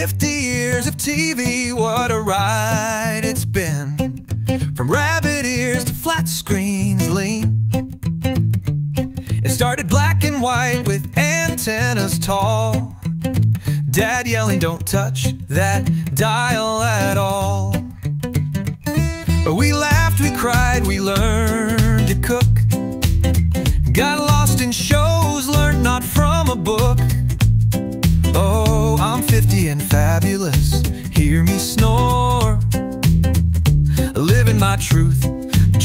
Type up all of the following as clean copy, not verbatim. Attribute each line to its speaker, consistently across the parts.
Speaker 1: 50 years of TV, what a ride it's been. From rabbit ears to flat screens lean. It started black and white with antennas tall. Dad yelling, don't touch that dial at all. But we laughed, we cried, we learned to cook. Got lost in shows, learned not from a book. Oh, I'm 50 and fabulous, hear me snore. Living my truth,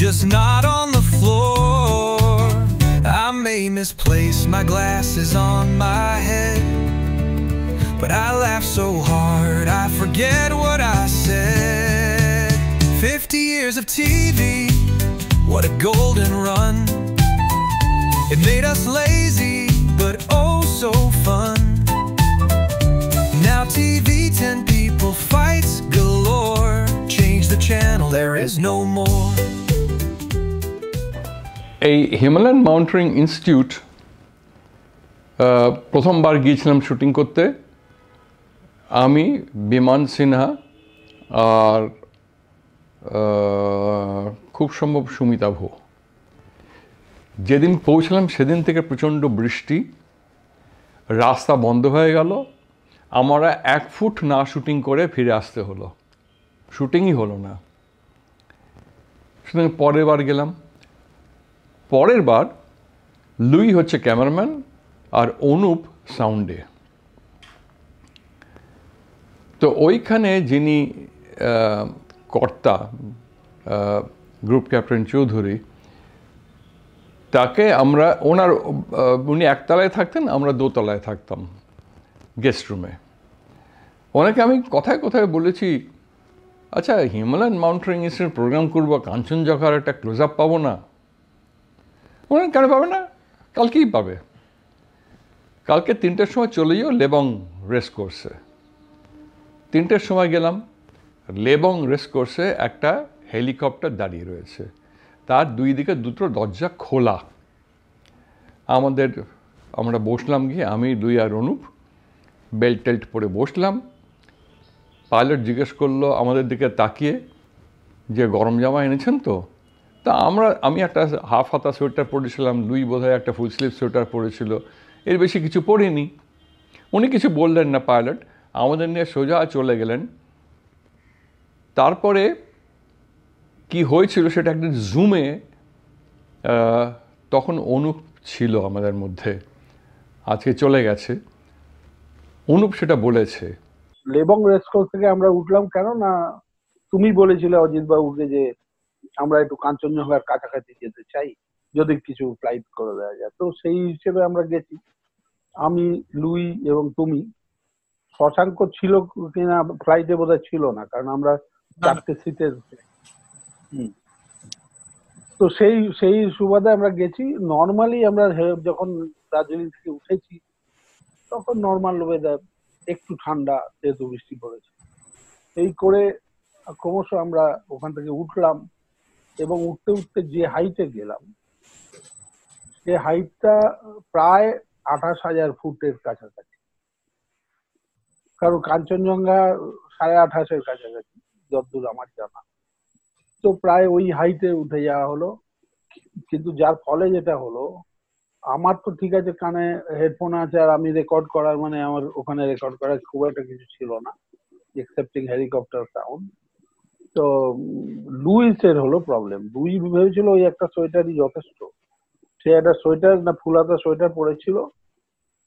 Speaker 1: just not on the floor. I may misplace my glasses on my head, but I laugh so hard I forget what I said. 50 years of TV, what a golden run. It made us lazy, but oh so fun. Now TV, 10 people, fights galore. Change the channel, there is no more.
Speaker 2: এই Himalayan mountaineering institute প্রথমবার গিয়েছিলাম shooting করতে আমি, বিমান সিনহা আর খুব সম্ভব সুমিতা ভো। যেদিন পৌঁছলাম সেদিন থেকে প্রচণ্ড বৃষ্টি, রাস্তা বন্ধ হয়ে গেল, আমরা 1 ফুট না শুটিং করে ফিরে আসতে হলো, শুটিংই হলো না। সুতরাং পরের বার গেলাম, পরের বার লুই হচ্ছে ক্যামেরাম্যান আর অনুপ সাউন্ডে। তো ওইখানে যিনি কর্তা গ্রুপ ক্যাপ্টেন চৌধুরী, তাকে আমরা উনি একতলায় থাকতেন, আমরা দোতলায় থাকতাম গেস্ট রুমে। ওনাকে আমি কথায় কথায় বলেছি, আচ্ছা হিমালয়ান মাউন্টেনিং ইনস্টিটিউট প্রোগ্রাম করবো, কাঞ্চনজঙ্ঘার একটা ক্লোজ আপ পাবো না? ওনারা কেন পাবে না, কালকেই পাবে। কালকে 3টের সময় চলে যাও লেবং রেস কোর্সে। 3টের সময় গেলাম, লেবং রেস কোর্সে একটা হেলিকপ্টার দাঁড়িয়ে রয়েছে, তার 2 দিকে 2টো দরজা খোলা। আমরা বসলাম গিয়ে, আমি লুই আর অনুপ বেল্ট টেল্ট পরে বসলাম। পাইলট জিজ্ঞেস করলো আমাদের দিকে তাকিয়ে যে গরম জামা এনেছেন তো? তা আমি একটা হাফ হাতা সোয়েটার পরেছিলাম, লুই বোধহয় একটা ফুল স্লিভ সোয়েটার পরেছিল, এর বেশি কিছু পরিনি। উনি কিছু বললেন না পাইলট, আমাদের নিয়ে সোজা চলে গেলেন। তারপরে কি হয়েছিল সেটা একদিন জুমে, তখন অনুপ ছিল আমাদের মধ্যে, আজকে চলে গেছে, অনুপ সেটা বলেছে।
Speaker 3: লেবং রেসকোর্স থেকে আমরা উঠলাম কেন না, তুমি বলেছিলে অজিত বাবুকে যে আমরা একটু কাঞ্চনজঙ্ঘার কাছাকাছি যেতে চাই, যদি কিছু ফ্লাইট করে দেওয়া যায়। তো সেই হিসেবে আমরা গেছি, আমি, লুই এবং তুমি। শশাঙ্ক ছিল কিনা ফ্লাইটে বোধহয় ছিল না, কারণ আমরা 4টে সিটের। তো সেই সুবাদে আমরা গেছি। নর্মালি আমরা যখন দার্জিলিং থেকে উঠেছি তখন নর্মাল ওয়েদার, একটু ঠান্ডা, যেহেতু বৃষ্টি পড়েছে। এই করে ক্রমশ আমরা ওখান থেকে উঠলাম, এবং উঠতে উঠতে যে হাইটে গেলাম, সে হাইটটা প্রায় 28,000 ফুটের কাছাকাছি। কারণ কাঞ্চনজঙ্ঘা 28,500-এর কাছাকাছি যতদূর আমার জানা। তো প্রায় ওই হাইটে উঠে যাওয়া হলো। কিন্তু যার ফলে যেটা হলো, আমার তো ঠিক আছে কানে হেডফোন আছে, আর আমি রেকর্ড করার মানে আমার ওখানে রেকর্ড করার খুব একটা কিছু ছিল না, এক্সেপ্টিং হেলিকপ্টার সাউন্ড। তো লুইসের হলো প্রবলেম। লুই ভেবেছিল ওই একটা সোয়েটারই যথেষ্ট। সে একটা সোয়েটার না ফুলাতা সোয়েটার পরেছিল,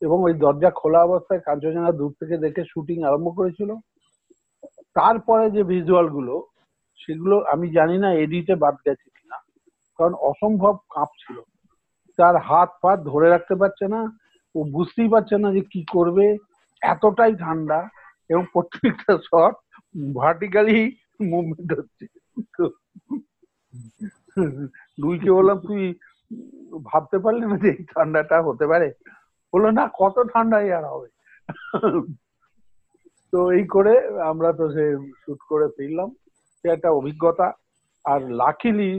Speaker 3: এবং ওই দরজা খোলা অবস্থায় কাঞ্চনজঙ্ঘা দূর থেকে দেখে শুটিং আরম্ভ করেছিল। তারপরে যে ভিজুয়াল গুলো, সেগুলো আমি জানি না এডিটে বাদ গেছে কিনা, কারণ অসম্ভব কাঁপছিল। তার হাত পা ধরে রাখতে পারছে না, ও বুঝতেই পারছে না যে কি করবে, এতটাই ঠান্ডা, এবং প্রত্যেকটা শট ভার্টিক্যালি মুভমেন্ট হচ্ছে। লুইকে বললাম, তুই ভাবতে পারলি না যে এই ঠান্ডাটা হতে পারে? বললো না, কত ঠান্ডাই আর হবে। তো এই করে আমরা তো সে শুট করে ফিরলাম, সে একটা অভিজ্ঞতা। আর লাকিলি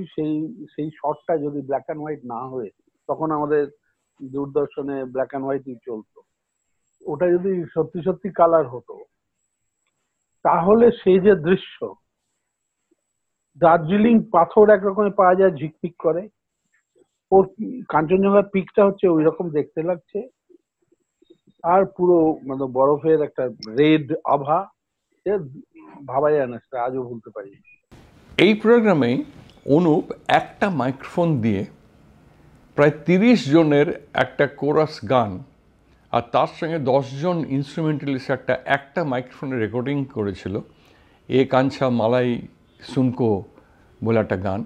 Speaker 3: সেই শটটা যদি ব্ল্যাক অ্যান্ড হোয়াইট না হয়ে, তখন আমাদের দূরদর্শনে ব্ল্যাক অ্যান্ড হোয়াইটই চলতো, ওটা যদি সত্যি সত্যি কালার হতো, তাহলে সেই যে দৃশ্য, দার্জিলিং পাথর একরকমের পাওয়া যায় ঝিকমিক করে, ওর কাঞ্চনজঙ্ঘার পিকটা হচ্ছে ওই রকম দেখতে লাগছে, আর পুরো মানে বরফের একটা রেড আভা, ভাবা যায় না, সেটা আজও ভুলতে পারি।
Speaker 2: এই প্রোগ্রামে অনুপ একটা মাইক্রোফোন দিয়ে প্রায় 30 জনের একটা কোরাস গান আর তার সঙ্গে 10 জন ইনস্ট্রুমেন্টালিস্ট একটা মাইক্রোফোনে রেকর্ডিং করেছিল, এ কাঞ্চা মালাই সুনকো বলে একটা গান।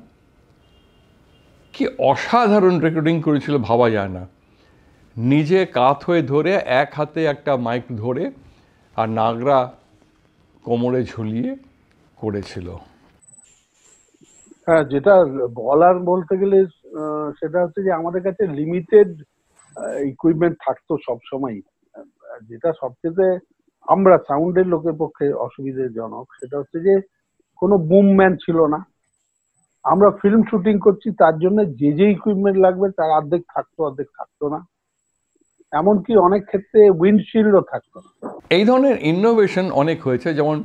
Speaker 2: কি অসাধারণ রেকর্ডিং করেছিল, ভাবা যায় না। নিজে কাত হয়ে ধরে এক হাতে একটা মাইক ধরে আর নাগরা কোমরে ঝুলিয়ে করেছিল।
Speaker 3: হ্যাঁ, যেটা বলার বলতে গেলে সেটা হচ্ছে যে আমাদের কাছে লিমিটেড ইকুইপমেন্ট থাকতো সবসময়। যেটা সবচেয়ে আমরা সাউন্ডের লোকের পক্ষে অসুবিধাজনক, সেটা হচ্ছে যে কোনো বুমম্যান ছিল না। আমরা ফিল্ম শুটিং করছি, তার জন্য যে যে ইকুইপমেন্ট লাগবে তার অর্ধেক থাকতো, অর্ধেক থাকতো না। এমনকি অনেক ক্ষেত্রে উইন্ডশিল্ডও থাকতো না।
Speaker 2: এই ধরনের ইনোভেশন অনেক হয়েছে, যেমন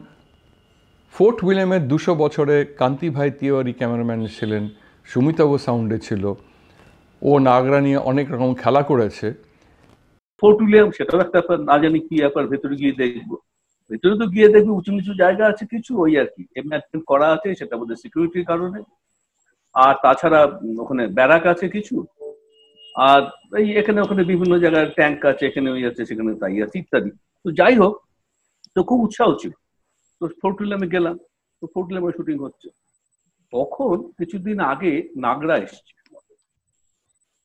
Speaker 2: ফোর্ট উইলিয়ামের 200 বছরে কান্তি ভাই তিওয়ারি ক্যামেরাম্যান ছিলেন, সুমিতাবু সাউন্ডে ছিল, ও নাগরা নিয়ে অনেক রকম খেলা করেছে।
Speaker 4: ফোর্ট উইলিয়াম সেটাও একটা ব্যাপার, না জানি কি ব্যাপার, ভেতরে গিয়ে দেখবো। ভেতরে তো গিয়ে দেখবো উঁচু নিচু জায়গা আছে কিছু, ওই আর কি এমনি করা আছে, সেটা আমাদের সিকিউরিটির কারণে। আর তাছাড়া ওখানে ব্যারাক আছে কিছু, আর এই এখানে ওখানে বিভিন্ন জায়গায় ট্যাঙ্ক আছে, এখানে ওই আছে সেখানে তাই আছে ইত্যাদি। তো যাই হোক, তো খুব উৎসাহ ছিল। তো ফোর্ট উইলিয়ামে গেলাম, তো ফোর্ট উইলিয়ামে শুটিং হচ্ছে। তখন কিছুদিন আগে নাগরা এসছে।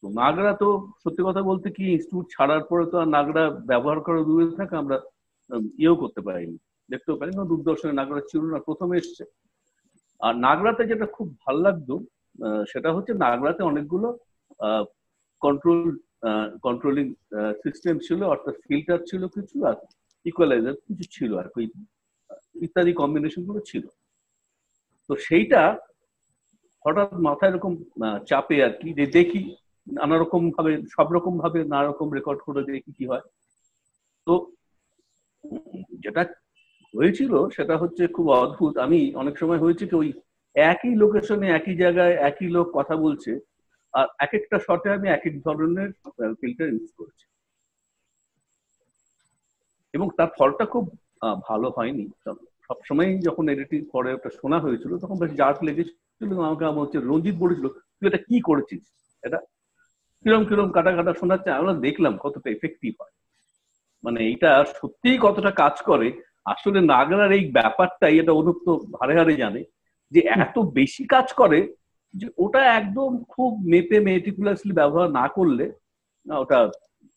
Speaker 4: তো নাগরা তো সত্যি কথা বলতে কি, ইনস্টিটিউট ছাড়ার পরে তো আর নাগরা ব্যবহার করা দূরে থাকে, আমরা ইয়েও করতে পারিনি, দেখতেও পারিনি, দূরদর্শনে নাগরা ছিল না, প্রথমে এসছে। আর নাগরাতে যেটা খুব ভালো লাগতো সেটা হচ্ছে নাগরাতে অনেকগুলো কন্ট্রোলিং সিস্টেম ছিল, অর্থাৎ ফিল্টার ছিল কিছু, আর ইকুয়ালাইজার কিছু ছিল, আর কি ইত্যাদি কম্বিনেশন গুলো ছিল। তো সেইটা হঠাৎ মাথায় এরকম চাপে আর কি, যে দেখি নানা রকম ভাবে, সব রকম ভাবে নানা রকম রেকর্ড করে দেখি কি হয়। তো যেটা হয়েছিল সেটা হচ্ছে খুব অদ্ভুত। আমি অনেক সময় হয়েছে কি, ওই একই লোকেশনে একই জায়গায় একই লোক কথা বলছে, আর এক একটা শটে আমি এক এক ধরনের ফিল্টার ইউজ করছি, এবং তার ফলটা খুব ভালো হয়নি। সবসময় যখন এডিটিং পরে ওটা শোনা হয়েছিল তখন বেশ জার্ক লেগেছিল। আমাকে হচ্ছে রঞ্জিত বলেছিল, তুই এটা কি করেছিস, এটা কিরম কিরম কাটা কাটা শোনাচ্ছে। আমরা দেখলাম কতটা এফেক্টিভ হয়, মানে এইটা সত্যিই কতটা কাজ করে। আসলে নাগরার এই ব্যাপারটাই, এটা অনুপ তো হারে হারে জানে, যে এত বেশি কাজ করে যে ওটা একদম খুব মেপে মেটিকুলাসলি ব্যবহার না করলে ওটা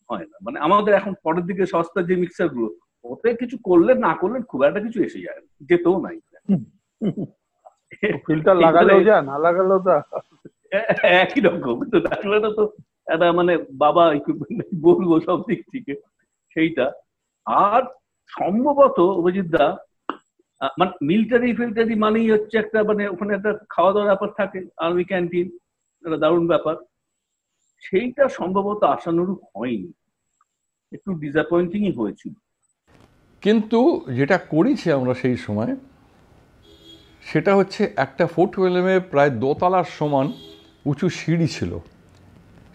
Speaker 4: হয় না। মানে আমাদের এখন পরের দিকে সস্তা যে মিক্সার গুলো, ওতে কিছু করলে না করলে খুব একটা কিছু এসে যায়, যেতেও নাই।
Speaker 3: ফিল্টার লাগালেও যা, না লাগালেও তা
Speaker 4: একই রকম। তো নাগরাটা তো একটা মানে বাবা বলবো সব দিক থেকে সেইটা। আর সম্ভবত অভিজিৎ দা, মানে মিলিটারি ফিল্টারি মানেই হচ্ছে একটা, মানে ওখানে একটা খাওয়া দাওয়ার ব্যাপার থাকে, আর্মি ক্যান্টিন, একটা দারুণ ব্যাপার। সেইটা সম্ভবত আশানুরূপ হয়নি, একটু ডিসঅ্যাপয়েন্টিংই হয়েছিল।
Speaker 2: কিন্তু যেটা করেছি আমরা সেই সময়, সেটা হচ্ছে একটা ফোর্ট উইলিয়ামে প্রায় দোতলার সমান উঁচু সিঁড়ি ছিল।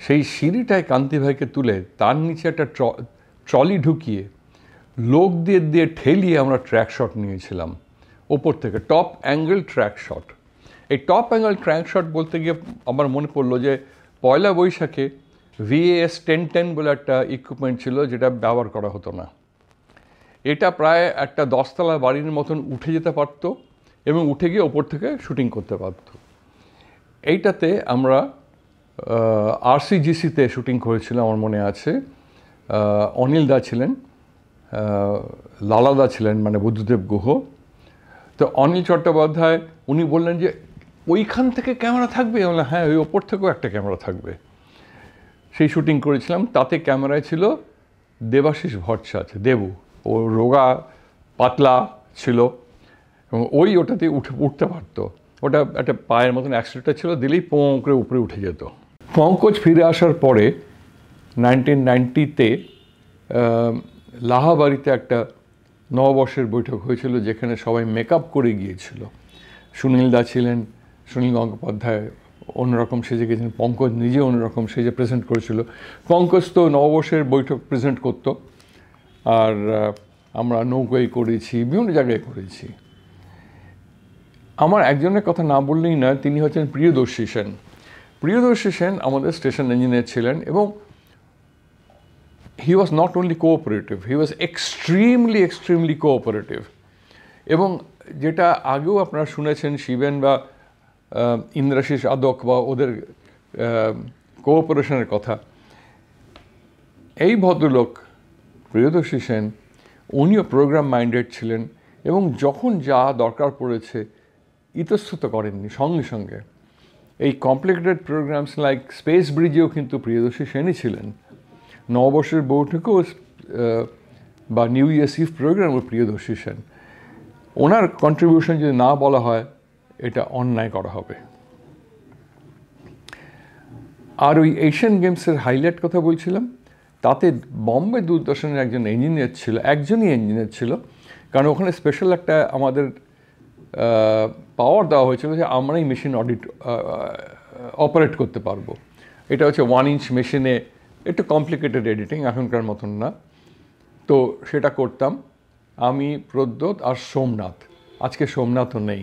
Speaker 2: সেই সিঁড়িটায় কান্তি ভাইকে তুলে তার নিচে একটা ট্রলি ঢুকিয়ে লোক দিয়ে দিয়ে ঠেলিয়ে আমরা ট্র্যাক শট নিয়েছিলাম ওপর থেকে, টপ অ্যাঙ্গেল ট্র্যাক শট। এই টপ অ্যাঙ্গেল ট্র্যাক শট বলতে গিয়ে আমার মনে পড়লো যে পয়লা বৈশাখে VAS 1010 বলে একটা ইকুইপমেন্ট ছিল, যেটা ব্যবহার করা হতো না। এটা প্রায় একটা 10 তলা বাড়ির মতন উঠে যেতে পারত এবং উঠে গিয়ে ওপর থেকে শুটিং করতে পারত। এইটাতে আমরা RCGC-তে শুটিং করেছিলাম, আমার মনে আছে। অনিল দা ছিলেন, লালাদা ছিলেন, মানে বুদ্ধদেব গুহ। তো অনিল চট্টোপাধ্যায় উনি বললেন যে ওইখান থেকে ক্যামেরা থাকবে, বললাম হ্যাঁ, ওই ওপর থেকেও একটা ক্যামেরা থাকবে। সেই শুটিং করেছিলাম। তাতে ক্যামেরায় ছিল দেবাশিস ভট্টাচার্য, দেবু। ও রোগা পাতলা ছিল এবং ওটাতে উঠতে পারতো। ওটা একটা পায়ের মতন অ্যাক্সিডেন্টটা ছিল, দিলেই পোঁ করে উপরে উঠে যেত। পঙ্কজ ফিরে আসার পরে 1990-তে লাহাবাড়িতে একটা নববর্ষের বৈঠক হয়েছিল, যেখানে সবাই মেকআপ করে গিয়েছিল। সুনীল দা ছিলেন, সুনীল গঙ্গোপাধ্যায় অন্যরকম সেজে গিয়েছেন, পঙ্কজ নিজে অন্যরকম সেজে প্রেজেন্ট করেছিল। পঙ্কজ তো নববর্ষের বৈঠক প্রেজেন্ট করতো, আর আমরা নৌকায় করেছি, বিভিন্ন জায়গায় করেছি। আমার একজনের কথা না বললেই না, তিনি হচ্ছেন প্রিয়দর্শী সেন। প্রিয়দর্শী সেন আমাদের স্টেশন ইঞ্জিনিয়ার ছিলেন, এবং he was not only cooperative, he was extremely cooperative. এবং যেটা আগেও আপনারা শুনেছেন শিবেন বা ইন্দ্রাশিস আদক বা ওদের কোঅপারেশনের কথা, এই ভদ্রলোক প্রিয়দর্শী সেন উনিও প্রোগ্রাম মাইন্ডেড ছিলেন, এবং যখন যা দরকার পড়েছে ইতস্তত করেননি সঙ্গে সঙ্গে। এই কমপ্লিকেটেড প্রোগ্রামস লাইক স্পেস ব্রিজেও কিন্তু প্রিয়দর্শী সেনই ছিলেন, নববর্ষের বৈঠকেও বা নিউ ইয়ার্স ইভ প্রোগ্রামও প্রিয়দর্শী সেন। ওনার কন্ট্রিবিউশন যদি না বলা হয় এটা অন্যায় করা হবে। আর ওই এশিয়ান গেমসের হাইলাইট কথা বলছিলাম, তাতে বম্বে দূরদর্শনের একজন ইঞ্জিনিয়ার ছিল, একজনই ইঞ্জিনিয়ার ছিল, কারণ ওখানে স্পেশাল একটা আমাদের পাওয়ার দেওয়া হয়েছিল যে আমরাই মেশিন অপারেট করতে পারবো। এটা হচ্ছে 1 ইঞ্চ মেশিনে, একটু কমপ্লিকেটেড এডিটিং, এখনকার মতন না। তো সেটা করতাম আমি, প্রদ্যোৎ আর সোমনাথ। আজকে সোমনাথও নেই,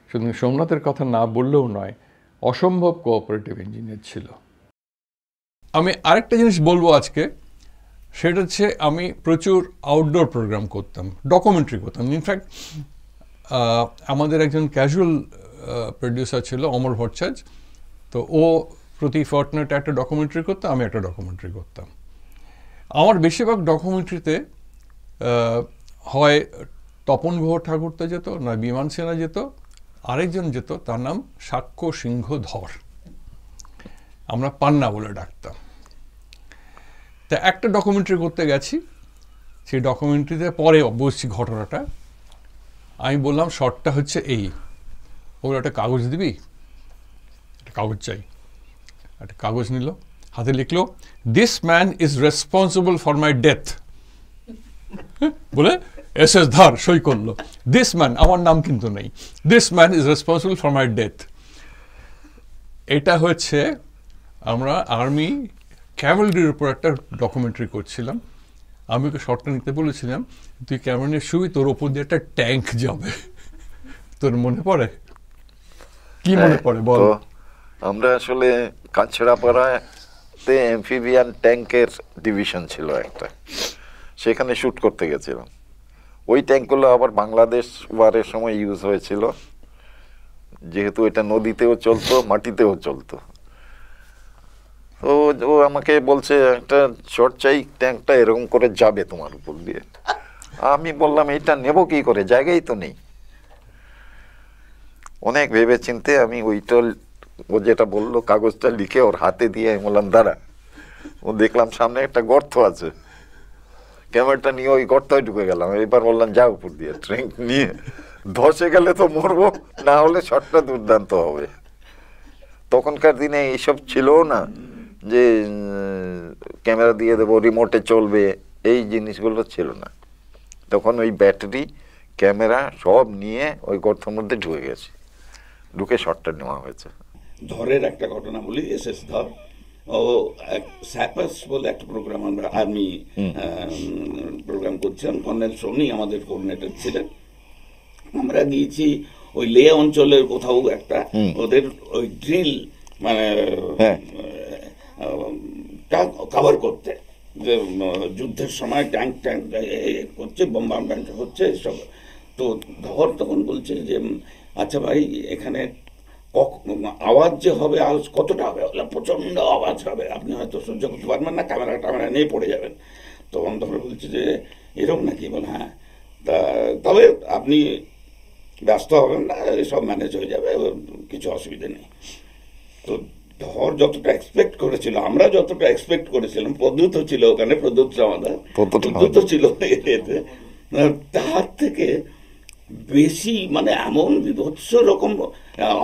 Speaker 2: সুতরাং সোমনাথের কথা না বললেও নয়, অসম্ভব কোঅপারেটিভ ইঞ্জিনিয়ার ছিল। আমি আরেকটা জিনিস বলবো আজকে, সেটা হচ্ছে আমি প্রচুর আউটডোর প্রোগ্রাম করতাম, ডকুমেন্টারি করতাম। ইনফ্যাক্ট আমাদের একজন ক্যাজুয়াল প্রডিউসার ছিল অমর ভট্টাচার্য, তো ও প্রতি ফর্টনাইটে একটা ডকুমেন্টারি করতো, আমি একটা ডকুমেন্টারি করতাম। আমার বেশিরভাগ ডকুমেন্টারিতে হয় তপন গুহ ঠাকুরতা যেত, নয় বিমান সেনা যেত, আরেকজন যেত, তার নাম সাক্ষ্য সিংহ ধর, আমরা পান্না বলে ডাকতাম। তা একটা ডকুমেন্টারি করতে গেছি, সেই ডকুমেন্টারিতে পরে বলছি ঘটনাটা, আমি বললাম শর্টটা হচ্ছে এই, ওর একটা কাগজ দিবি, একটা কাগজ চাই। একটা কাগজ নিল, হাতে লিখলো, this man is responsible for my death, বলে এস ধর সই করলো। দিস ম্যান, আমার নাম কিন্তু নেই, this man is responsible for my death. এটা হচ্ছে আমরা আর্মি ক্যাভেলরির উপর একটা ডকুমেন্টারি করছিলাম। আমি ওকে শর্টটা নিতে বলেছিলাম, তুই ক্যামেরা শুবি, তোর ওপর দিয়ে একটা ট্যাঙ্ক যাবে। তোর মনে পড়ে? কি মনে পড়ে বল?
Speaker 5: আমরা আসলে কাছড়াপাড়াতে অ্যাম্ফিবিয়ান ট্যাঙ্কের ডিভিশন ছিল একটা, সেখানে শুট করতে গেছিলাম। ওই ট্যাঙ্কগুলো আবার বাংলাদেশ ওয়ারের সময় ইউজ হয়েছিল, যেহেতু এটা নদীতেও চলতো, মাটিতেও চলতো। তো ও আমাকে বলছে একটা শর্ট চাই, ট্যাঙ্কটা এরকম করে যাবে তোমার উপর দিয়ে। আমি বললাম এটা নেব কি করে, জায়গাই তো নেই। অনেক ভেবে চিনতে আমি ওইটা, ও যেটা বললো কাগজটা লিখে ওর হাতে দিয়ে আমি বললাম দাঁড়া। ও দেখলাম সামনে একটা গর্ত আছে, ক্যামেরাটা নিয়ে ওই গর্তয় ঢুকে গেলাম। এবার বললাম যা উপর দিয়ে, ট্যাঙ্ক নিয়ে ধসে গেলে তো মরবো, না হলে শটটা দুর্দান্ত হবে। তখনকার দিনে এইসব ছিল না যে ক্যামেরা দিয়ে দেবো, রিমোটে চলবে, এই জিনিসগুলো ছিল না। তখন ওই ব্যাটারি ক্যামেরা সব নিয়ে ওই গর্তের মধ্যে ঢুকে গেছে, ঢুকে শটটা নেওয়া হয়েছে।
Speaker 6: ধরের একটা ঘটনা বলি, এস ধর, ও স্যাপাস বলে একটা প্রোগ্রাম, আমরা আর্মি প্রোগ্রাম করছিলাম, কর্নেল সোনি আমাদের কোঅর্ডিনেটর ছিলেন। আমরা গিয়েছি ওই লে অঞ্চলের কোথাও একটা, ওদের ওই ড্রিল মানে কভার করতে, যে যুদ্ধের সময় ট্যাঙ্ক ট্যাঙ্ক করছে, বোম্বার্মেন্ট হচ্ছে সব। তো ধর তখন বলছে যে আচ্ছা ভাই এখানে আওয়াজ যে হবে, আওয়াজ কতটা হবে? প্রচন্ড আওয়াজ হবে, আপনি হয়তো সহ্য করতে পারবেন না, ক্যামেরা নিয়ে পড়ে যাবেন। তখন ধর বলছে যে এরকম নাকি? বলে হ্যাঁ, তা তবে আপনি ব্যস্ত হবেন না, সব ম্যানেজ হয়ে যাবে, কিছু অসুবিধা নেই। তো ধর যতটা এক্সপেক্ট করেছিল, আমরা যতটা এক্সপেক্ট করেছিলাম, পদ্ধত ছিল ওখানে, পদ্ধত ছিল এতে, তার থেকে বেশি মানে এমন বিভৎস রকম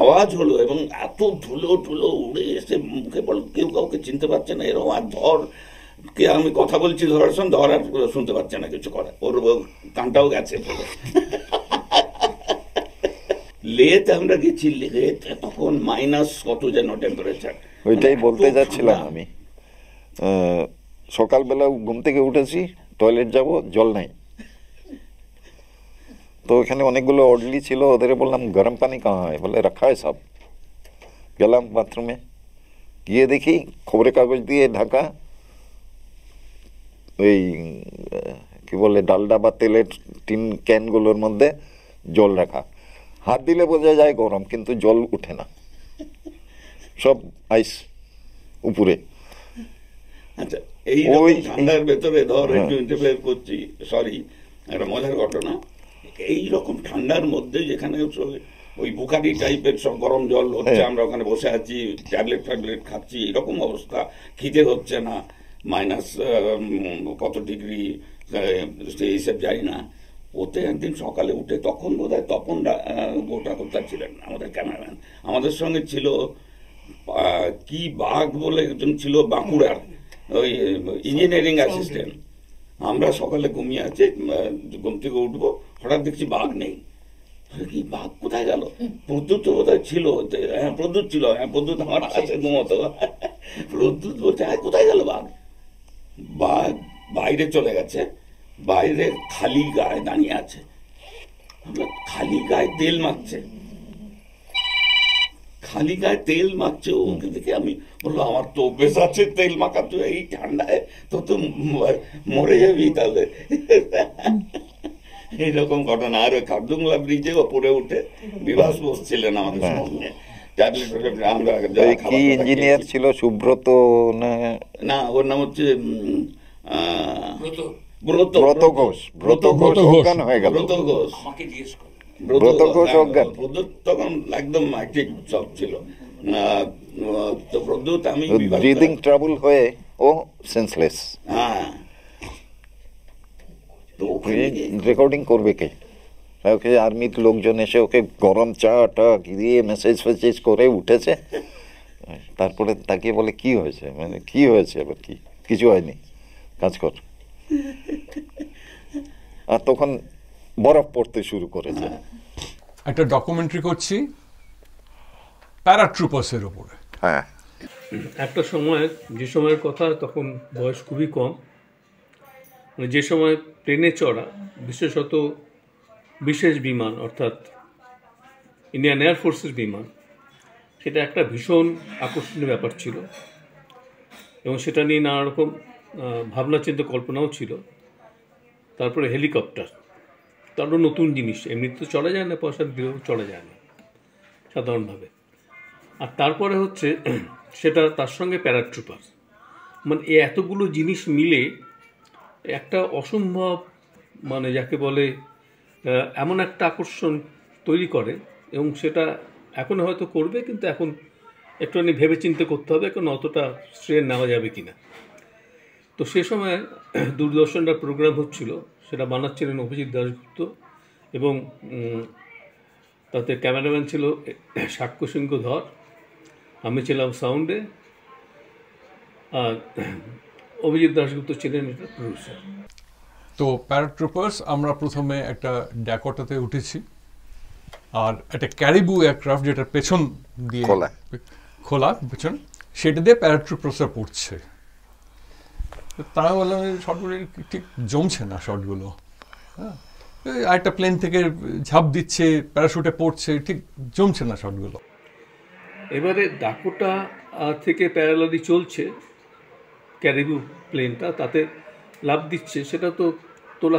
Speaker 6: আওয়াজ হলো, এবং এত ধুলো টুলো উড়ে এসে মুখে পড়ল, কেউ কাউকে চিনতে পারছে না এরকম। আর ধর কে আমি কথা বলছি ধরার সময় ধরার শুনতে পাচ্ছে না কিছু করে, ওর কানটাও গেছে। লেতে আমরা গেছি, লেতে তখন মাইনাস কত যেন টেম্পারেচার।
Speaker 5: ওইটাই বলতে যাচ্ছিলাম আমি, সকালবেলা ঘুম থেকে উঠেছি, টয়লেট যাব, জল নাই। তো ওখানে অনেকগুলো অর্ডলি ছিল, ওদের বললাম গরম পানি কাহা হয়, বলে রাখা হয় সব। গেলাম বাথরুমে, গিয়ে দেখি খবরের কাগজ দিয়ে ঢাকা ওই কি বলে ডালডা বা তেলের টিন ক্যানগুলোর মধ্যে জল রাখা। হাত দিলে বোঝা যায় গরম, কিন্তু জল উঠে না, সব আইস উপরে।
Speaker 6: আচ্ছা, এই ঠান্ডার ভেতরে ধর একটু ইন্টারফেয়ার করছি, সরি, একটা মজার ঘটনা। এই রকম ঠান্ডার মধ্যে যেখানে ওই বুখারি টাইপের সব গরম জল হচ্ছে, আমরা ওখানে বসে আছি, ট্যাবলেট খাচ্ছি, এরকম অবস্থা, খিদে হচ্ছে না, মাইনাস কত ডিগ্রি এইসব জানি না। ওতে একদিন সকালে উঠে, তখন বোধ হয় তপন গোটা কোথায় ছিলেন আমাদের ক্যামেরাম্যান, আমাদের সঙ্গে ছিল কি বাঘ বলে একজন ছিল বাঁকুড়ার, ওই ইঞ্জিনিয়ারিং অ্যাসিস্ট্যান্ট। আমরা সকালে ঘুমিয়ে আছি, ঘুম থেকে উঠবো, হঠাৎ দেখছি বাঘ নেই। কি বাঘ কোথায় গেল? প্রদ্যুৎ বোধহয় ছিল, হ্যাঁ প্রদ্যুৎ ছিল, হ্যাঁ প্রদ্যুৎ আমার কাছে ঘুমতো। প্রদ্যুৎ বলছে কোথায় গেল বাঘ? বাঘ বাইরে চলে গেছে, বাইরে খালি গায়ে দাঁড়িয়ে আছে, খালি গায়ে তেল মাখছে, খালি গায়ে তেল মাখছে। ওকে দেখে আমি বললো আমার তো অভ্যেস আছে তেল মাখা, তুই এই ঠান্ডায় তো মরে যাবি তাহলে। এইরকম ঘটনা। আর ওই খারদুংলা ব্রিজে ওপরে উঠে বিভাস বসছিলেন আমাদের সঙ্গে, আমরা
Speaker 5: কি ইঞ্জিনিয়ার ছিল, সুব্রত না,
Speaker 6: ওর নাম হচ্ছে
Speaker 5: ব্রত ঘোষ। ব্রত ঘোষ অজ্ঞান হয়ে গেল, ব্রত ঘোষ অজ্ঞান।
Speaker 6: প্রদ্যুৎ তখন একদম ঠিক সব ছিল। তো প্রদ্যুৎ আমি
Speaker 5: ব্রিদিং ট্রাবল হয়ে ও সেন্সলেস।
Speaker 6: হ্যাঁ,
Speaker 5: রেকর্ডিং করবে কে? ওকে আর্মির লোকজন এসে ওকে গরম চা টা দিয়ে মেসেজ ফেসেজ করে উঠেছে। তারপরে তাকিয়ে বলে কি হয়েছে, মানে কি হয়েছে, আবার কি? কিছু হয়নি, কাজ কর। আর তখন বরফ পড়তে শুরু করেছে।
Speaker 2: একটা ডকুমেন্টারি করছি প্যারাট্রুপার্সের উপরে।
Speaker 5: হ্যাঁ,
Speaker 7: একটা সময়, যে সময়ের কথা, তখন বয়স খুবই কম, মানে যে সময় প্লেনে চড়া, বিশেষত বিশেষ বিমান অর্থাৎ ইন্ডিয়ান এয়ারফোর্সের বিমান, সেটা একটা ভীষণ আকর্ষণীয় ব্যাপার ছিল এবং সেটা নিয়ে নানা রকম ভাবনা চিন্তা কল্পনাও ছিল। তারপরে হেলিকপ্টার, তারও নতুন জিনিস, এমনিতে তো চড়া যায় না, পয়সা দিয়েও চড়া যায় না সাধারণভাবে। আর তারপরে হচ্ছে সেটা তার সঙ্গে প্যারাট্রুপার, মানে এই এতগুলো জিনিস মিলে একটা অসম্ভব, মানে যাকে বলে এমন একটা আকর্ষণ তৈরি করে, এবং সেটা এখন হয়তো করবে, কিন্তু এখন একটুখানি ভেবে চিন্তে করতে হবে, কারণ অতটা শ্রেয় নেওয়া যাবে কিনা। তো সে সময় দূরদর্শনটার প্রোগ্রাম হচ্ছিল, সেটা বানাচ্ছিলেন অভিজিৎ দাশগুপ্ত, এবং তাতে ক্যামেরাম্যান ছিল সাক্ষ্য সিংহ ধর, আমি ছিলাম সাউন্ডে, আর অভিজিৎ দাশগুপ্ত ছিলেন এটা প্রডিউসার।
Speaker 2: তো প্যারাট্রুপার্স আমরা প্রথমে একটা ড্যাকোটাতে উঠেছি, আর একটা ক্যারিবু এয়ারক্রাফট যেটা পেছন দিয়ে খোলা পেছন, সেটা দিয়ে প্যারাট্রুপার্সরা পড়ছে। তারা বললাম শটগুলো ঠিক জমছে না, শটগুলো, হ্যাঁ, একটা প্লেন থেকে ঝাঁপ দিচ্ছে, প্যারাশুটে পড়ছে, ঠিক জমছে না শটগুলো।
Speaker 7: এবারে ডাকোটা থেকে প্যারালালি চলছে ক্যারিবু প্লেনটা, তাতে লাভ দিচ্ছে, সেটা তো তোলা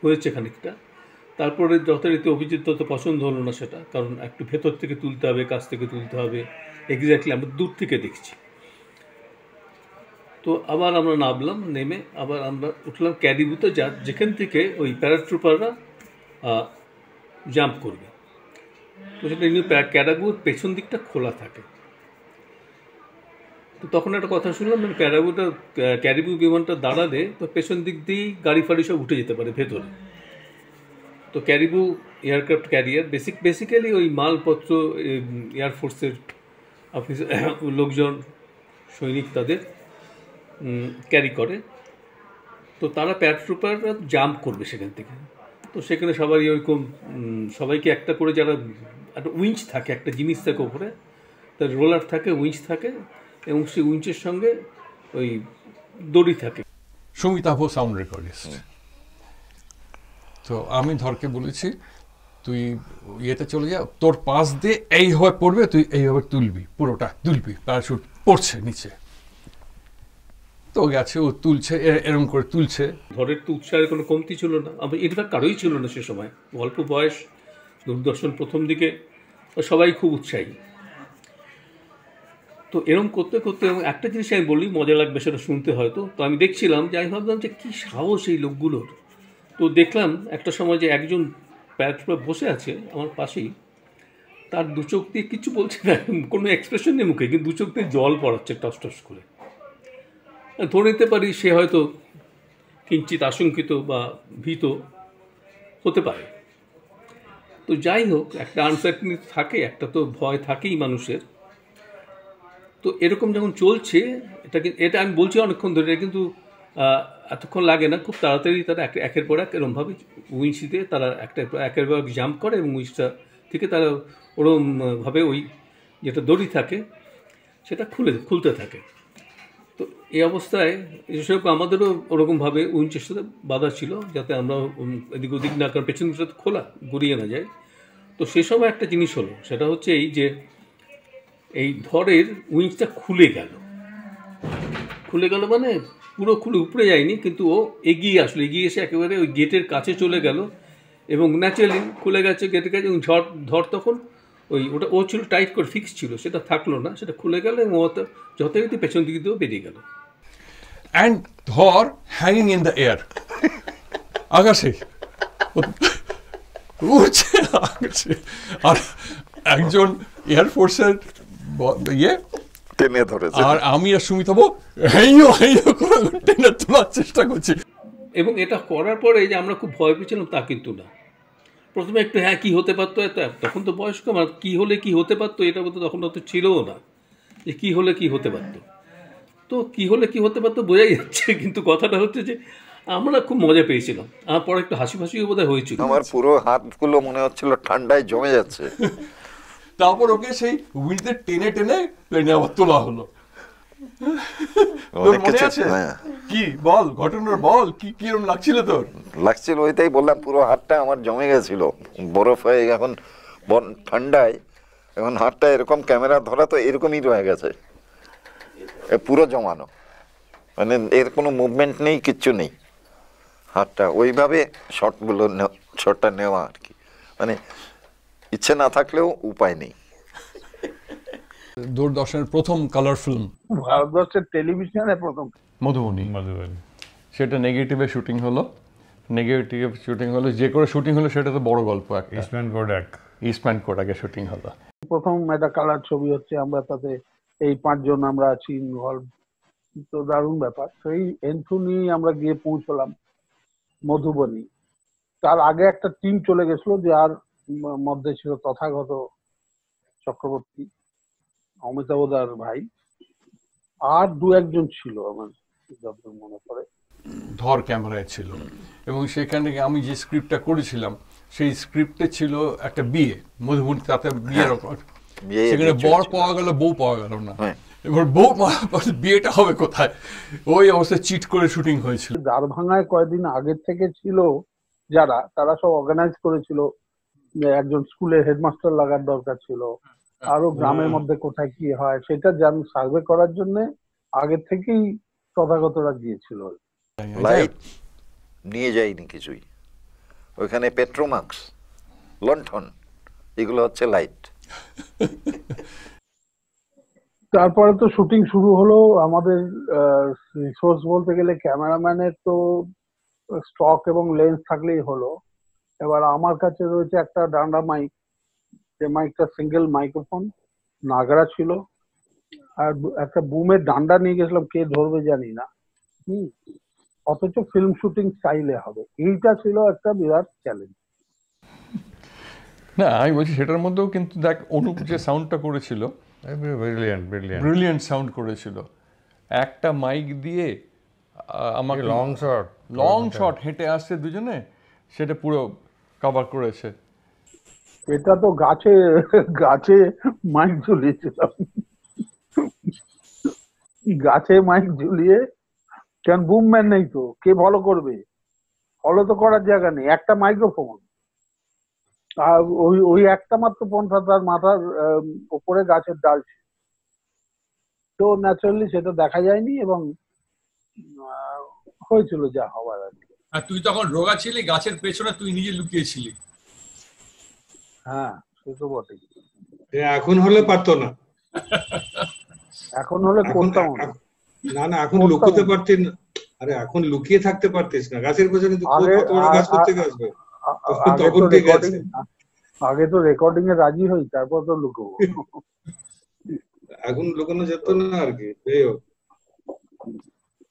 Speaker 7: হয়েছে খানিকটা। তারপরে যথারীতি অভিজিৎ তো পছন্দ হলো না সেটা, কারণ একটু ভেতর থেকে তুলতে হবে, কাছ থেকে তুলতে হবে, এক্স্যাক্টলি আমরা দূর থেকে দেখছি। তো আবার আমরা নামলাম, নেমে আবার আমরা উঠলাম ক্যারিবুতে, যেখান থেকে ওই প্যারাট্রুপাররা জাম্প করবে। তো সেটা ক্যারিবুর পেছন দিকটা খোলা থাকে। তো তখন একটা কথা শুনলাম, মানে ক্যারিবু বিমানটা দাঁড়ালে তো পেছন দিক দিয়েই গাড়ি ফাড়ি সব উঠে যেতে পারে ভেতরে। তো ক্যারিবু এয়ারক্রাফট ক্যারিয়ার বেসিক্যালি ওই মালপত্র এয়ারফোর্সের অফিস লোকজন, সৈনিক, তাদের ক্যারি করে। তো তারা প্যারাট্রুপাররা জাম্প করবে সেখান থেকে। তো সেখানে সবাই ওইরকম সবাইকে একটা করে, যারা একটা উইঞ্চ থাকে, একটা জিনিস থাকে ওপরে, তার রোলার থাকে, উইঞ্চ থাকে, এবং সেই উইঞ্চের সঙ্গে ওই দড়ি থাকে।
Speaker 2: সুমিতাভ সাউন্ড রেকর্ডিস্ট। তো আমি ধরকে বলেছি তুই ইয়েতে চলে যা, তোর পাশ দিয়ে এইভাবে পড়বে, তুই এইভাবে তুলবি, পুরোটা তুলবি, প্যারাশুট পড়ছে নিচে। তো গেছে, ও তুলছে, এরকম করে তুলছে।
Speaker 7: ধরের তো উৎসাহের কোনো কমতি ছিল না, আবার এটা কারোই ছিল না সে সময়। অল্প বয়স, দূরদর্শন প্রথম দিকে, সবাই খুব উৎসাহী। তো এরকম করতে করতে, এবং একটা জিনিস আমি বলি, মজা লাগবে সেটা শুনতে হয়তো। তো আমি দেখছিলাম যে, আমি ভাবলাম যে কী সাহস এই লোকগুলোর। তো দেখলাম একটা সময় যে একজন প্যারাট্রুপার বসে আছে আমার পাশেই, তার দু চোখ দিয়ে কিছু বলছে না, কোনো এক্সপ্রেশন নেই মুখে, কিন্তু দু চোখ দিয়ে জল পড়াচ্ছে টস টস করে। ধরে নিতে পারি সে হয়তো কিঞ্চিত আশঙ্কিত বা ভীত হতে পারে। তো যাই হোক, একটা আনসার্টেনিটি থাকে, একটা তো ভয় থাকেই মানুষের। তো এরকম যখন চলছে, এটা আমি বলছি অনেকক্ষণ ধরে, কিন্তু এতক্ষণ লাগে না, খুব তাড়াতাড়ি তারা একের পর এক এরমভাবে উইঞ্চিতে তারা একের পর এক জাম্প করে, এবং উইঞ্চটা থেকে তারা ওরমভাবে ওই যেটা দড়ি থাকে সেটা খুলতে থাকে। তো এই অবস্থায় এসব আমাদেরও ওরকমভাবে উইঞ্চের সাথে বাধা ছিল, যাতে আমরা এদিক ওদিক না, কারণ পেছন সাথে খোলা, গড়িয়ে না যায়। তো সে সময় একটা জিনিস হলো, সেটা হচ্ছে এই যে এই ধরের উইঞ্চটা খুলে গেল মানে পুরো খুলে উপরে যায়নি, কিন্তু ও এগিয়ে এসে একেবারে ওই গেটের কাছে চলে গেল, এবং ন্যাচারালি খুলে গেছে গেটের কাছে। এবং ধর তখন ওটা ও ছিল টাইট করে ফিক্স ছিল, সেটা থাকলো না, সেটা খুলে গেল, এবং ও যথারীতি পেছন দিকে দিয়েও বেরিয়ে গেল।
Speaker 2: অ্যান্ড ধর হ্যাঙ্গিং ইন দ্য এয়ার, আকাশে উড়ছে আকাশে, আর একজন এয়ারফোর্সের ইয়ে
Speaker 5: টেনে ধরেছে,
Speaker 2: আর আমি আর সুমিতাভ হেইও করে টেনে তোলার চেষ্টা করছি।
Speaker 7: এবং এটা করার পরে যে আমরা খুব ভয় পেয়েছিলাম তা কিন্তু না। প্রথমে একটু হ্যাঁ কী হতে পারতো, তখন তো বয়স্ক আমার, কী হলে কী হতে পারতো এটা বলতে তখন অত ছিলও না, যে কী হলে কী হতে পারতো। তো কী হলে কী হতে পারতো বোঝাই যাচ্ছে, কিন্তু কথাটা হচ্ছে যে আমরা খুব মজা পেয়েছিলাম। আমার পরে একটু হাসি ফাঁসিও বোধহয় হয়েছিল।
Speaker 5: আমার পুরো হাতগুলো মনে হচ্ছিল ঠান্ডায় জমে যাচ্ছে।
Speaker 2: তারপর ওকে সেই উইন্ডে টেনে টেনে প্লেনে আবার তোলা হলো। তোর মনে আছে কি বল, ঘটনার বল, কি কিরকম লাগছিল তোর?
Speaker 5: লাগছিল ওইটাই বললাম, পুরো হাতটা আমার জমে গেছিল, বরফ হয়ে, এখন ঠান্ডায় এখন হাতটা এরকম, ক্যামেরা ধরা তো এরকমই রয়ে গেছে, পুরো জমানো, মানে এর কোনো মুভমেন্ট নেই, কিচ্ছু নেই, হাতটা ওইভাবে শটটা নেওয়া আর কি, মানে ইচ্ছে না থাকলেও উপায় নেই।
Speaker 2: দূরদর্শনের প্রথম কালার ফিল্ম,
Speaker 3: ভারতবর্ষের টেলিভিশনে প্রথম
Speaker 2: মধুবনী। সেটা নেগেটিভে শুটিং হলো, যে করে শুটিং হলো সেটা তো বড় গল্প, ইস্টম্যান কোডাকে শুটিং হলো।
Speaker 3: প্রথম একটা কালার ছবি হচ্ছে, আমরা তাতে এই 5 জন আমরা আছি ইনভলভ, তো দারুণ ব্যাপার। সেই এন্থনি আমরা গিয়ে পৌঁছলাম মধুবনী। তার আগে একটা টিম চলে গেছিল, যে আর মধ্যে ছিল তথাগত চক্রবর্তী, অমিতাভদার ভাই, আর 2-1 জন ছিল আমার যতদূর মনে পড়ে।
Speaker 2: ধর ক্যামেরায় ছিল, এবং সেখানে আমি যে স্ক্রিপ্টটা করেছিলাম সেই স্ক্রিপ্টে ছিল একটা বিয়ে, মধুবনী, তাতে বিয়ের ওপর, সেখানে বর পাওয়া গেল, বউ পাওয়া গেল না। এবার বউ বিয়েটা হবে কোথায়, ওই অবস্থায় চিট করে শুটিং হয়েছিল।
Speaker 3: দ্বারভাঙায় কয়েকদিন আগের থেকে ছিল যারা, তারা সব অর্গানাইজ করেছিল, একজন স্কুলের হেডমাস্টার লাগার দরকার ছিল, আরো গ্রামের মধ্যে কোথায় কি হয় সেটা সার্ভে করার জন্য আগের থেকেই তথাগতরা গিয়েছিল।
Speaker 5: লাইট নিয়ে যায়নি কিছুই, ওইখানে পেট্রোমাক্স, লণ্ঠন, এগুলো হচ্ছে লাইট।
Speaker 3: তারপরে তো শুটিং শুরু হলো। আমাদের রিসোর্স বলতে গেলে ক্যামেরাম্যানের তো স্টক এবং লেন্স থাকলেই হলো। এবার আমার কাছে রয়েছে একটা ডান্ডা মাইক, যে মাইকটা সিঙ্গেল মাইক্রোফোন, নাগরা ছিল, আর একটা বুমের ডান্ডা নিয়ে গেছিলাম, কে ধরবে জানি না, অথচ ফিল্ম শুটিং স্টাইলে হবে, এইটা ছিল একটা বিরাট চ্যালেঞ্জ।
Speaker 2: না আমি বলছি সেটার মধ্যেও কিন্তু দেখ অনুপ যে সাউন্ডটা করেছিল, ব্রিলিয়েন্ট সাউন্ড করেছিল, একটা মাইক দিয়ে আমাকে লং শট হেঁটে আসছে দুজনে, সেটা পুরো কভার করেছে।
Speaker 3: এটা তো গাছে গাছে মাইক ঝুলিয়েছিলাম, গাছে মাইক ঝুলিয়ে, কেন বুমম্যান নেই তো, কে ফলো করবে, ফলো তো করার জায়গা নেই, একটা মাইক্রোফোন আর ওই ওই একটা মাত্র পন্থা তার মাথার উপরে গাছের ডাল ছিল। তো ন্যাচারালি সেটা দেখা যায়নি এবং হয়েছিল যা হওয়ার আর কি।
Speaker 8: আর তুই তখন রোগা ছিলি, গাছের পেছনে তুই নিজে লুকিয়েছিলি।
Speaker 3: হ্যাঁ সে তো বটেই।
Speaker 9: এখন হলে পারতো না,
Speaker 3: এখন হলে করতাম
Speaker 9: না। না এখন লুকোতে পারতিস না, আরে এখন লুকিয়ে থাকতে পারতিস না, গাছের পেছনে তুই কত বড় গাছ করতে আসবে।
Speaker 3: আগে তো রেকর্ডিং এ রাজি হই, তারপর তো লুকোবো।
Speaker 9: এখন লুকানো যেত না আর কি।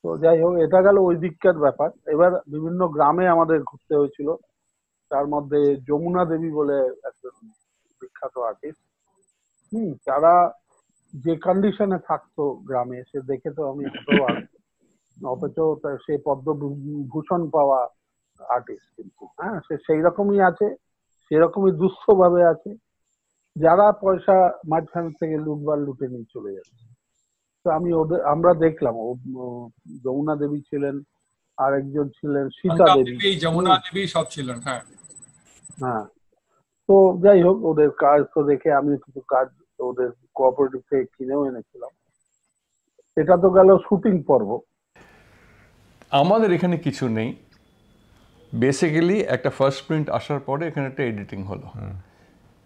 Speaker 3: তো যাই হোক, এটা গেল ওই দিককার ব্যাপার। এবার বিভিন্ন গ্রামে আমাদের ঘুরতে হয়েছিল, তার মধ্যে যমুনা দেবী বলে একজন বিখ্যাত আর্টিস্ট, তারা যে কন্ডিশনে থাকতো গ্রামে, সে দেখে তো আমি হতবাক। অথচ সে পদ্মভূষণ পাওয়া আর্টিস্ট, কিন্তু হ্যাঁ সে সেই রকমই আছে, সেরকমই দুঃস্থ ভাবে আছে, যারা পয়সা মাঝখান থেকে লুটবার লুটে নিয়ে চলে যাচ্ছে। তো আমরা দেখলাম, যমুনা দেবী ছিলেন, আর একজন ছিলেন সীতা দেবী,
Speaker 8: যমুনা দেবী সব ছিলেন। হ্যাঁ
Speaker 3: হ্যাঁ। তো যাই হোক, ওদের কাজ তো দেখে আমি কিছু কাজ ওদের কোঅপারেটিভ থেকে কিনেও এনেছিলাম। এটা তো গেল শুটিং পর্ব।
Speaker 2: আমাদের এখানে কিছু নেই, বেসিক্যালি একটা ফার্স্ট প্রিন্ট আসার পরে এখানে একটা এডিটিং হলো,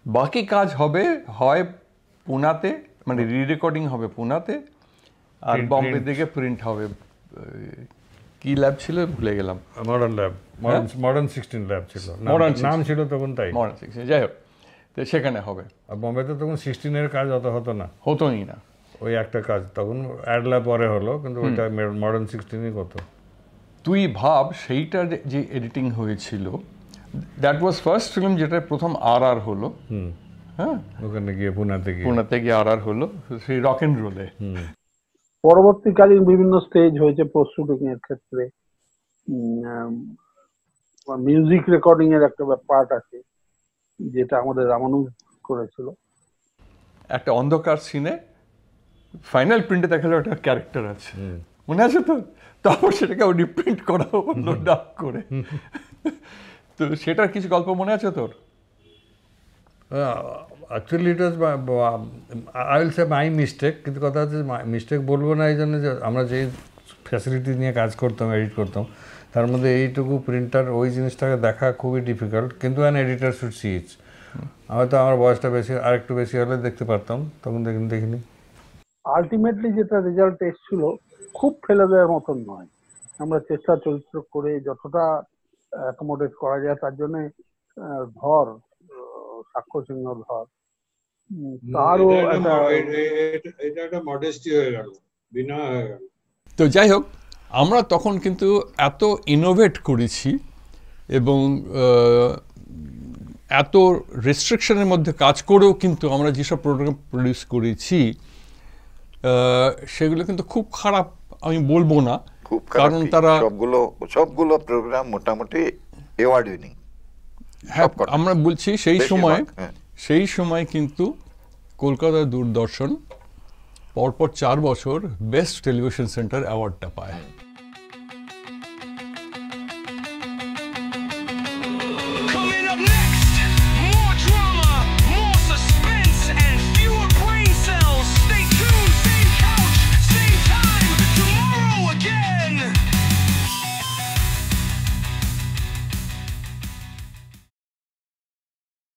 Speaker 2: বাকি কাজ হবে হয় পুনাতে, মানে রি রেকর্ডিং হবে পুনাতে, আর বম্বে থেকে প্রিন্ট হবে। কি ল্যাব ছিল ভুলে গেলাম,
Speaker 10: মডার্ন ল্যাব, মডার্ন 16 ল্যাব ছিল, নাম ছিল তখন তাই,
Speaker 2: মডার্ন 16। যাই হোক, তো সেখানে হবে।
Speaker 10: আর বম্বেতে তখন 16 কাজ অত হতো না,
Speaker 2: হতোই না,
Speaker 10: ওই একটা কাজ তখন অ্যাড ল্যাব পরে হলো, কিন্তু ওইটা মডার্ন 16ই কত।
Speaker 2: তুই ভাব সেইটার যে এডিটিং হয়েছিল, দ্যাট ওয়াজ ফার্স্ট ফিল্ম যেটা প্রথম আর হলো। হ্যাঁ,
Speaker 10: ওখানে গিয়ে
Speaker 2: পুনাতে গিয়ে আর হলো, সেই রক এন্ড রোলে।
Speaker 3: পরবর্তীকালীন বিভিন্ন স্টেজ হয়েছে পোস্ট শুটিং এর ক্ষেত্রে। মিউজিক রেকর্ডিং এর একটা পার্ট আছে, যেটা আমাদের রামানুজ করেছিল।
Speaker 2: একটা অন্ধকার সিনে ফাইনাল প্রিন্টে দেখালো একটা ক্যারেক্টার আছে, মনে আছে তো? তারপর সেটাকে রিপ্রিন্ট করা হলো ডাক করে। তো সেটার কিছু গল্প মনে আছে তোর?
Speaker 10: Actually it was, I will say my mistake, কিন্তু কথা হচ্ছে মিস্টেক বলবো না এই জন্য যে আমরা যেই ফ্যাসিলিটি নিয়ে কাজ করতাম, এডিট করতাম, তার মধ্যে এইটুকু প্রিন্টার ওই জিনিসটাকে দেখা খুবই ডিফিকাল্ট, কিন্তু অ্যান এডিটার শুড সি ইট। হয়তো আমার বয়সটা বেশি, আর একটু বেশি হলে দেখতে পারতাম, তখন দেখিনি।
Speaker 3: আলটিমেটলি যেটা রেজাল্ট এসেছিল খুব ফেলে দেওয়ার মতন নয়। আমরা চেষ্টা চরিত্র করে যতটা অ্যাকোমোডেট করা যায়, তার জন্য ধর সাক্ষ্য সিংহ ধর, তারও
Speaker 9: একটা মডেস্টি হয়ে গেল, বিনয় হয়ে গেল।
Speaker 2: তো যাই হোক, আমরা তখন কিন্তু এত ইনোভেট করেছি এবং এত রেস্ট্রিকশনের মধ্যে কাজ করেও কিন্তু আমরা যেসব প্রোগ্রাম প্রডিউস করেছি সেগুলো কিন্তু খুব খারাপ আমি বলবো না, কারণ তারা
Speaker 5: সবগুলো প্রোগ্রাম মোটামুটি অ্যাওয়ার্ড উইনিং।
Speaker 2: হ্যাঁ, আমরা বলছি সেই সময় কিন্তু কলকাতা দূরদর্শন পরপর 4 বছর বেস্ট টেলিভিশন সেন্টার অ্যাওয়ার্ডটা পায়।